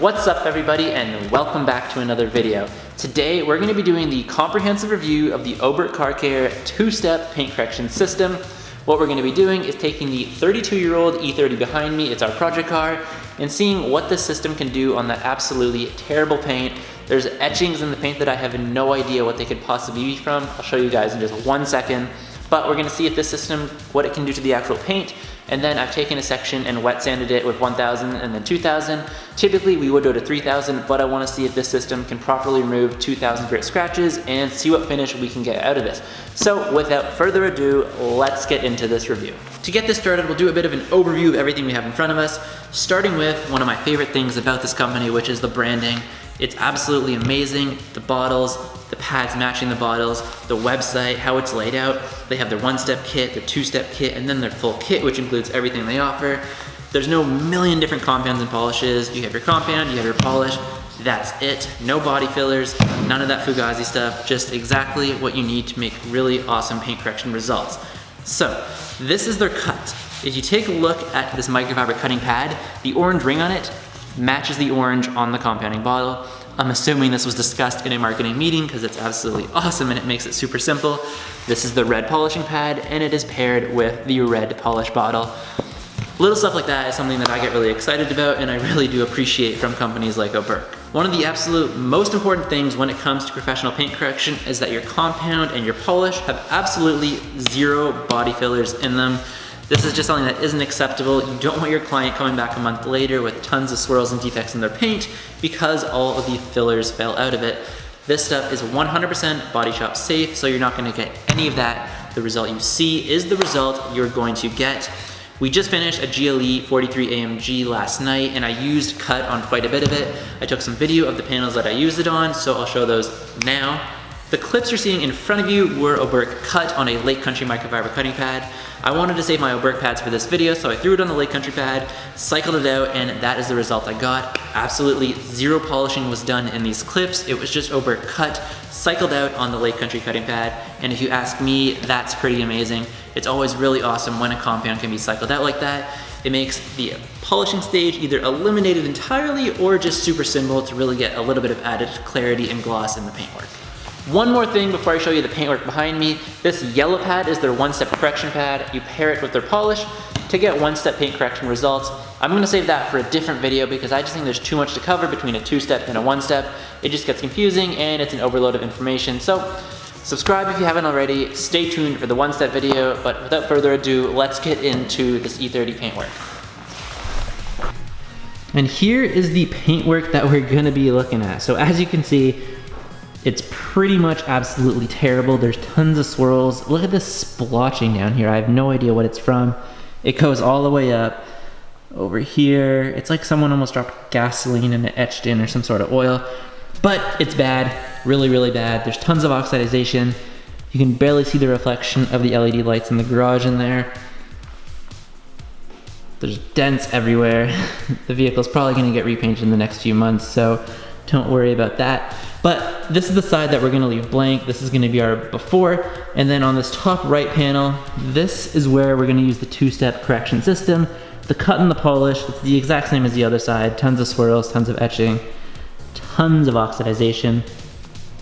What's up everybody, and welcome back to another video. Today we're going to be doing the comprehensive review of the Oberk Car Care two-step paint correction system. What we're going to be doing is taking the 32-year-old E30 behind me, it's our project car, and seeing what this system can do on that absolutely terrible paint. There's etchings in the paint that I have no idea what they could possibly be from. I'll show you guys in just 1 second. But we're going to see if this system, what it can do to the actual paint. And then I've taken a section and wet sanded it with 1000 and then 2000. Typically we would go to 3000, but I want to see if this system can properly remove 2000 grit scratches and see what finish we can get out of this. So without further ado, let's get into this review. To get this started, we'll do a bit of an overview of everything we have in front of us, starting with one of my favorite things about this company, which is the branding. It's absolutely amazing. The bottles, the pads matching the bottles, the website, how it's laid out. They have their one-step kit, their two-step kit, and then their full kit, which includes everything they offer. There's no million different compounds and polishes. You have your compound, you have your polish, that's it. No body fillers, none of that Fugazi stuff, just exactly what you need to make really awesome paint correction results. So, this is their cut. If you take a look at this microfiber cutting pad, the orange ring on it matches the orange on the compounding bottle. I'm assuming this was discussed in a marketing meeting because it's absolutely awesome and it makes it super simple. This is the red polishing pad and it is paired with the red polish bottle. Little stuff like that is something that I get really excited about and I really do appreciate from companies like Oberk. One of the absolute most important things when it comes to professional paint correction is that your compound and your polish have absolutely zero body fillers in them. This is just something that isn't acceptable. You don't want your client coming back a month later with tons of swirls and defects in their paint because all of the fillers fell out of it. This stuff is 100% body shop safe, so you're not gonna get any of that. The result you see is the result you're going to get. We just finished a GLE 43 AMG last night and I used cut on quite a bit of it. I took some video of the panels that I used it on, so I'll show those now. The clips you're seeing in front of you were Oberk cut on a Lake Country microfiber cutting pad. I wanted to save my Oberk pads for this video, so I threw it on the Lake Country pad, cycled it out, and that is the result I got. Absolutely zero polishing was done in these clips. It was just Oberk cut, cycled out on the Lake Country cutting pad, and if you ask me, that's pretty amazing. It's always really awesome when a compound can be cycled out like that. It makes the polishing stage either eliminated entirely or just super simple to really get a little bit of added clarity and gloss in the paintwork. One more thing before I show you the paintwork behind me. This yellow pad is their one-step correction pad. You pair it with their polish to get one-step paint correction results. I'm gonna save that for a different video because I just think there's too much to cover between a two-step and a one-step. It just gets confusing and it's an overload of information. So subscribe if you haven't already. Stay tuned for the one-step video, but without further ado, let's get into this E30 paintwork. And here is the paintwork that we're gonna be looking at. So as you can see, it's pretty much absolutely terrible. There's tons of swirls. Look at this splotching down here. I have no idea what it's from. It goes all the way up over here. It's like someone almost dropped gasoline and it etched in or some sort of oil. But it's bad, really, really bad. There's tons of oxidization. You can barely see the reflection of the LED lights in the garage in there. There's dents everywhere. The vehicle's probably gonna get repainted in the next few months, so don't worry about that. But this is the side that we're gonna leave blank. This is gonna be our before. And then on this top right panel, this is where we're gonna use the two-step correction system. The cut and the polish, it's the exact same as the other side. Tons of swirls, tons of etching, tons of oxidization.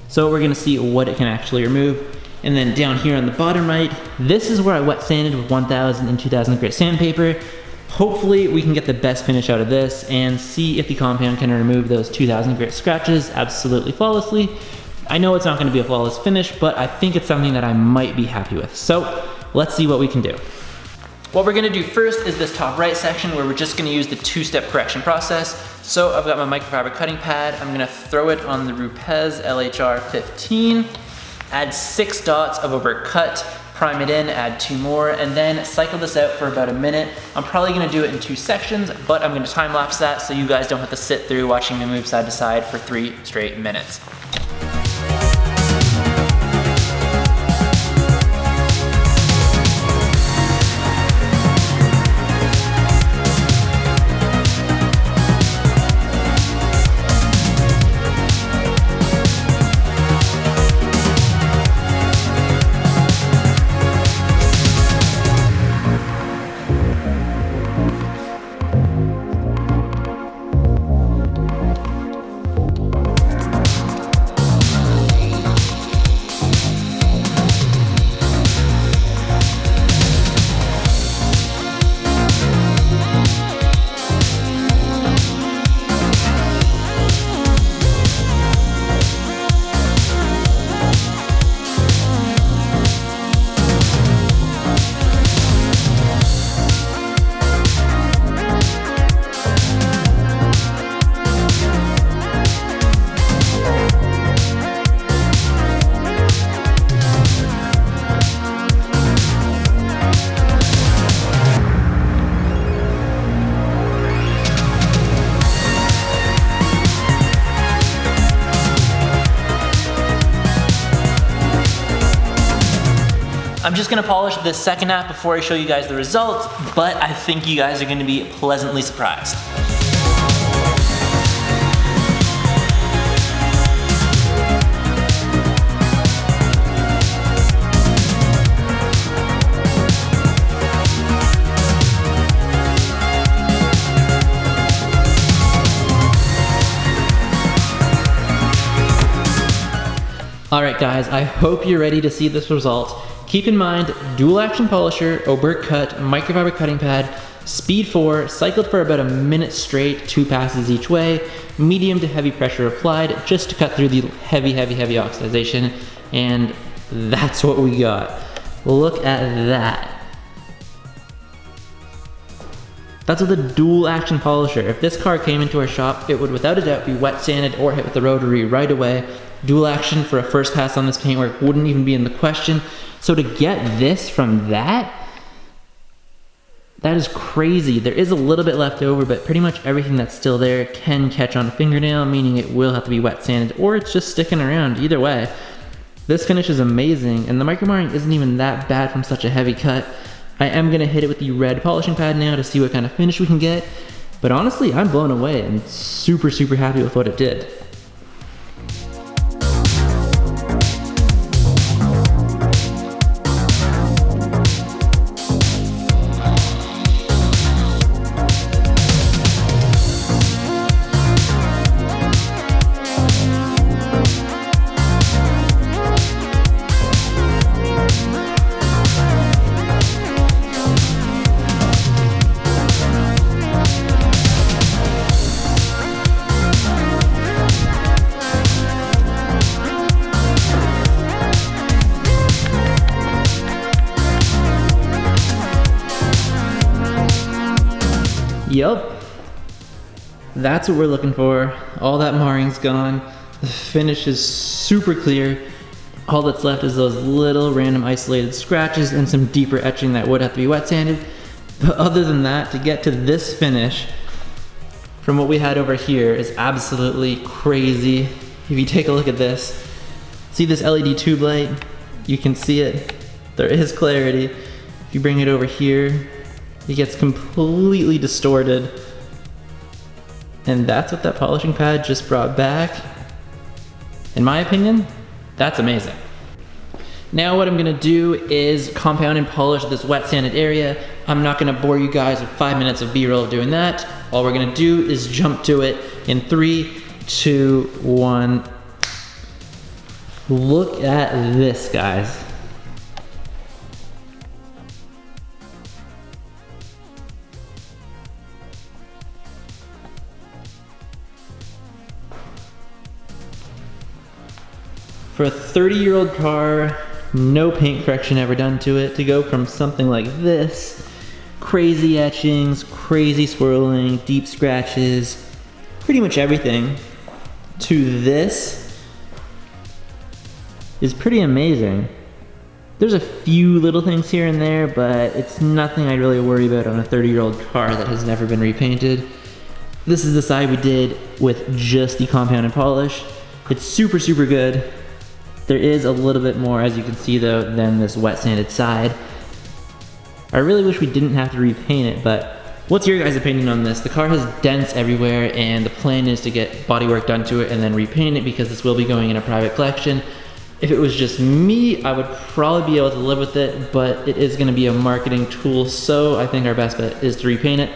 So we're gonna see what it can actually remove. And then down here on the bottom right, this is where I wet sanded with 1000 and 2000 grit sandpaper. Hopefully we can get the best finish out of this and see if the compound can remove those 2000 grit scratches absolutely flawlessly. I know it's not going to be a flawless finish, but I think it's something that I might be happy with. So let's see what we can do. What we're going to do first is this top right section where we're just going to use the two-step correction process. So I've got my microfiber cutting pad. I'm going to throw it on the Rupes LHR 15, add 6 dots of Oberk cut, prime it in, add 2 more, and then cycle this out for about a minute. I'm probably gonna do it in 2 sections, but I'm gonna time lapse that so you guys don't have to sit through watching me move side to side for 3 straight minutes. I'm just gonna polish this second half before I show you guys the results, but I think you guys are gonna be pleasantly surprised. Alright guys, I hope you're ready to see this result. Keep in mind, dual action polisher, Oberk cut, microfiber cutting pad, speed 4, cycled for about a minute straight, 2 passes each way, medium to heavy pressure applied, just to cut through the heavy oxidization, and that's what we got. Look at that. That's with a dual action polisher. If this car came into our shop, it would without a doubt be wet sanded or hit with the rotary right away. Dual action for a first pass on this paintwork wouldn't even be in the question. So to get this from that is crazy. There is a little bit left over, but pretty much everything that's still there can catch on a fingernail, meaning it will have to be wet sanded or it's just sticking around. Either way, this finish is amazing, and the micromarring isn't even that bad from such a heavy cut. I am gonna hit it with the red polishing pad now to see what kind of finish we can get, but honestly, I'm blown away and super happy with what it did. Yup, that's what we're looking for. All that marring's gone. The finish is super clear. All that's left is those little random isolated scratches and some deeper etching that would have to be wet sanded. But other than that, to get to this finish from what we had over here is absolutely crazy. If you take a look at this, see this LED tube light? You can see it. There is clarity. If you bring it over here, it gets completely distorted. And that's what that polishing pad just brought back. In my opinion, that's amazing. Now what I'm gonna do is compound and polish this wet sanded area. I'm not gonna bore you guys with 5 minutes of B-roll of doing that. All we're gonna do is jump to it in 3, 2, 1. Look at this, guys. For a 30-year-old car, no paint correction ever done to it, to go from something like this, crazy etchings, crazy swirling, deep scratches, pretty much everything, to this is pretty amazing. There's a few little things here and there, but it's nothing I'd really worry about on a 30-year-old car that has never been repainted. This is the side we did with just the compound and polish. It's super good. There is a little bit more, as you can see though, than this wet sanded side. I really wish we didn't have to repaint it, but what's your guys' opinion on this? The car has dents everywhere, and the plan is to get bodywork done to it and then repaint it because this will be going in a private collection. If it was just me, I would probably be able to live with it, but it is gonna be a marketing tool, so I think our best bet is to repaint it.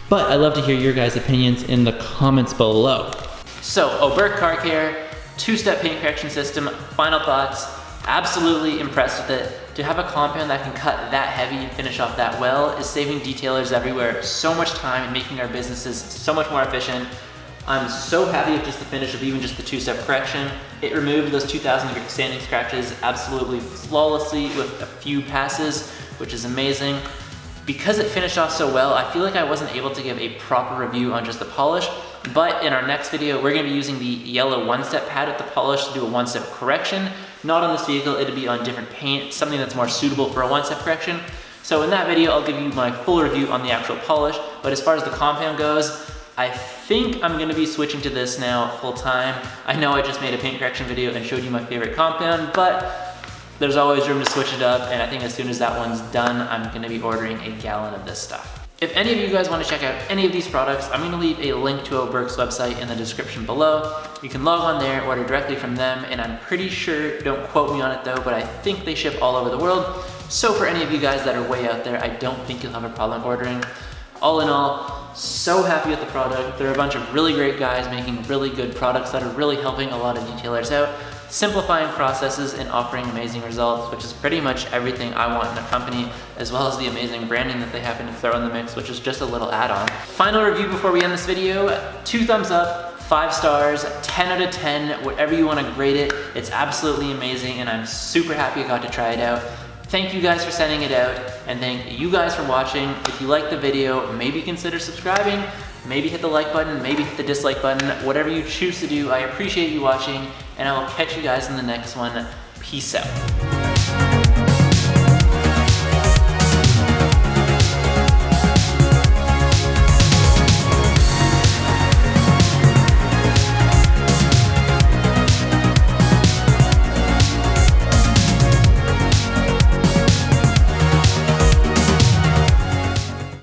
But I'd love to hear your guys' opinions in the comments below. So, Oberk Car Care, 2-step paint correction system, final thoughts. Absolutely impressed with it. To have a compound that can cut that heavy and finish off that well is saving detailers everywhere so much time and making our businesses so much more efficient. I'm so happy with just the finish of even just the 2-step correction. It removed those 2,000 sanding scratches absolutely flawlessly with a few passes, which is amazing. Because it finished off so well, I feel like I wasn't able to give a proper review on just the polish, but in our next video, we're gonna be using the yellow 1-step pad with the polish to do a 1-step correction. Not on this vehicle, it'll be on different paint, something that's more suitable for a 1-step correction. So in that video, I'll give you my full review on the actual polish, but as far as the compound goes, I think I'm gonna be switching to this now full time. I know I just made a paint correction video and showed you my favorite compound, but There's always room to switch it up, and I think as soon as that one's done, I'm gonna be ordering a gallon of this stuff. If any of you guys want to check out any of these products, I'm going to leave a link to Oberk's website in the description below. You can log on there, order directly from them, and I'm pretty sure, don't quote me on it though, but I think they ship all over the world. So for any of you guys that are way out there, I don't think you'll have a problem ordering. All in all, so happy with the product. They're a bunch of really great guys making really good products that are really helping a lot of detailers out, simplifying processes and offering amazing results, which is pretty much everything I want in a company, as well as the amazing branding that they happen to throw in the mix, which is just a little add-on. Final review before we end this video, 2 thumbs up, 5 stars, 10 out of 10, whatever you want to grade it. It's absolutely amazing, and I'm super happy I got to try it out. Thank you guys for sending it out, and thank you guys for watching. If you liked the video, maybe consider subscribing, maybe hit the like button, maybe hit the dislike button, whatever you choose to do. I appreciate you watching, and I will catch you guys in the next one. Peace out.